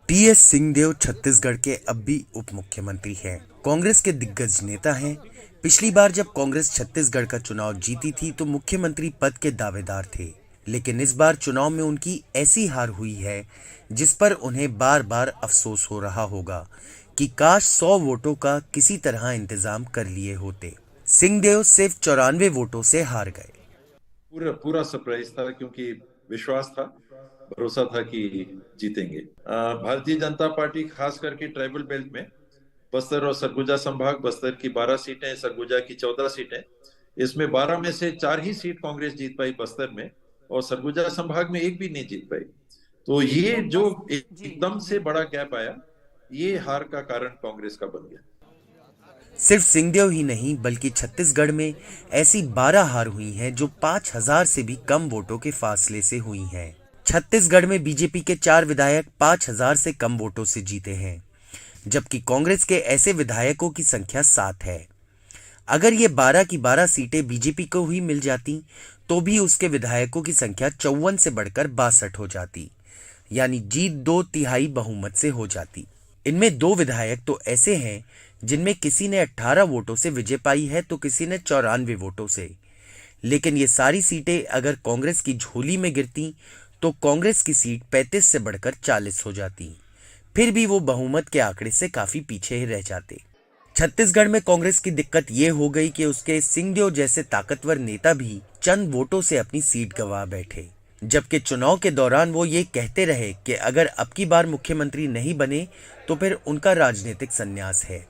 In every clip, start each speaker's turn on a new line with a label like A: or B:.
A: TS Singhdeo Chhattisgarh के अब भी उप मुख्यमंत्री हैं। कांग्रेस के दिग्गज नेता हैं। पिछली बार जब कांग्रेस छत्तीसगढ़ का चुनाव जीती थी तो मुख्यमंत्री पद के दावेदार थे, लेकिन इस बार चुनाव में उनकी ऐसी हार हुई है जिस पर उन्हें बार बार अफसोस हो रहा होगा कि काश 100 वोटों का किसी तरह इंतजाम कर लिए होते। सिंहदेव सिर्फ 94 वोटों से हार गए।
B: पूरा पूरा सरप्राइज था, क्योंकि विश्वास था, भरोसा था कि जीतेंगे। भारतीय जनता पार्टी खास करके ट्राइबल बेल्ट में बस्तर और सरगुजा संभाग, बस्तर की 12 सीटें, सरगुजा की 14 सीटें, इसमें 12 में से 4 ही सीट कांग्रेस जीत पाई बस्तर में, और सरगुजा संभाग में एक भी नहीं जीत पाई। तो ये जो एकदम से बड़ा गैप आया, ये हार का कारण कांग्रेस का बन गया।
A: सिर्फ सिंहदेव ही नहीं बल्कि छत्तीसगढ़ में ऐसी 12 हार हुई हैं जो 5000 से भी कम वोटों के फासले से हुई हैं। छत्तीसगढ़ में बीजेपी के 4 विधायक 5000 से कम वोटों से जीते हैं, जबकि कांग्रेस के ऐसे विधायकों की संख्या 7 है। अगर ये 12 की 12 सीटें बीजेपी को ही मिल जाती तो भी उसके विधायकों की संख्या 54 से बढ़कर 62 हो जाती, यानी जीत 2/3 बहुमत से हो जाती। इनमें 2 विधायक तो ऐसे हैं जिनमें किसी ने 18 वोटों से विजय पाई है तो किसी ने 94 वोटों से। लेकिन ये सारी सीटें अगर कांग्रेस की झोली में गिरती तो कांग्रेस की सीट 35 से बढ़कर 40 हो जाती। फिर भी वो बहुमत के आंकड़े से काफी पीछे ही रह जाते। छत्तीसगढ़ में कांग्रेस की दिक्कत ये हो गई कि उसके सिंहदेव जैसे ताकतवर नेता भी चंद वोटों से अपनी सीट गंवा बैठे, जबकि चुनाव के दौरान वो ये कहते रहे कि अगर अब की बार मुख्यमंत्री नहीं बने तो फिर उनका राजनीतिक संन्यास है।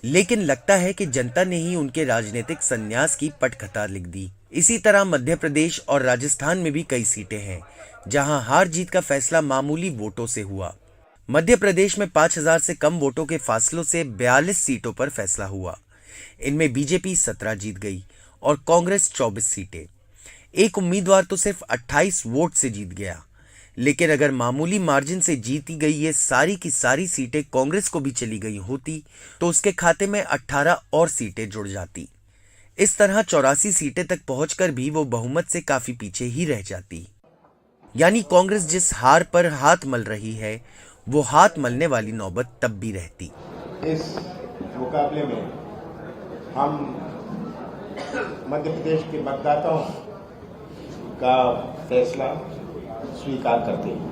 A: लेकिन लगता है कि जनता ने ही उनके राजनीतिक संन्यास की पटकथा लिख दी। इसी तरह मध्य प्रदेश और राजस्थान में भी कई सीटें हैं जहां हार जीत का फैसला मामूली वोटों से हुआ। मध्य प्रदेश में 5000 से कम वोटों के फासलों से 42 सीटों पर फैसला हुआ। इनमें बीजेपी 17 जीत गई और कांग्रेस 24 सीटें। एक उम्मीदवार तो सिर्फ 28 वोट से जीत गया। लेकिन अगर मामूली मार्जिन से जीती गई ये सारी की सारी सीटें कांग्रेस को भी चली गई होती तो उसके खाते में 18 और सीटें जुड़ जाती। इस तरह 84 सीटें तक पहुंचकर भी वो बहुमत से काफी पीछे ही रह जाती। यानी कांग्रेस जिस हार पर हाथ मल रही है वो हाथ मलने वाली नौबत तब भी रहती।
C: इस मुकाबले में हम मध्य प्रदेश के मतदाताओं का फैसला स्वीकार करते हैं।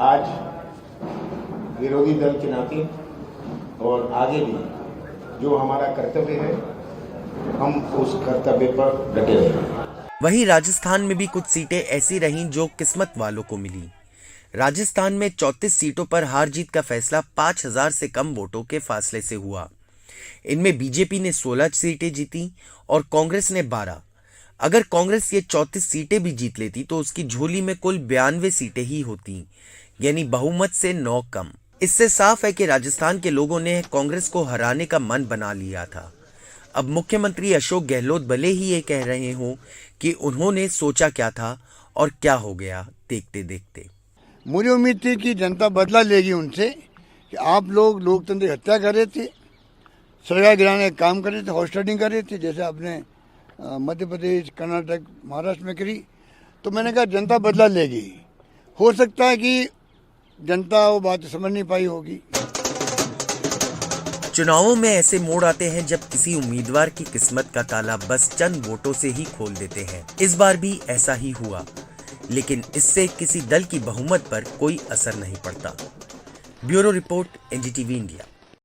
C: आज विरोधी दल के नाते और आगे भी जो हमारा कर्तव्य है, हम उस कर्तव्य पर डटे रहेंगे।
A: वहीं राजस्थान में भी कुछ सीटें ऐसी रहीं जो किस्मत वालों को मिली। राजस्थान में 34 सीटों पर हार जीत का फैसला 5000 से कम वोटों के फासले से हुआ। इनमें बीजेपी ने 16 सीटें जीती और कांग्रेस ने 12। अगर कांग्रेस ये 34 सीटें भी जीत लेती तो उसकी झोली में कुल 92 सीटें ही होती, यानी बहुमत से 9 कम। इससे साफ है कि राजस्थान के लोगों ने कांग्रेस को हराने का मन बना लिया था। अब मुख्यमंत्री अशोक गहलोत भले ही ये कह रहे हों कि उन्होंने सोचा क्या था और क्या हो गया देखते देखते।
D: मुझे उम्मीद थी कि जनता बदला लेगी उनसे कि आप लोग लोकतंत्र की हत्या कर रहे थे, सरकार गिराने का काम कर रहे थे, हॉस्टिंग कर रहे थे, जैसे आपने मध्य प्रदेश, कर्नाटक, महाराष्ट्र में करी। तो मैंने कहा जनता बदला लेगी। हो सकता है कि जनता वो बात समझ नहीं पाई होगी।
A: चुनावों में ऐसे मोड़ आते हैं जब किसी उम्मीदवार की किस्मत का ताला बस चंद वोटों से ही खोल देते हैं। इस बार भी ऐसा ही हुआ, लेकिन इससे किसी दल की बहुमत पर कोई असर नहीं पड़ता। Bureau report, NDTV India.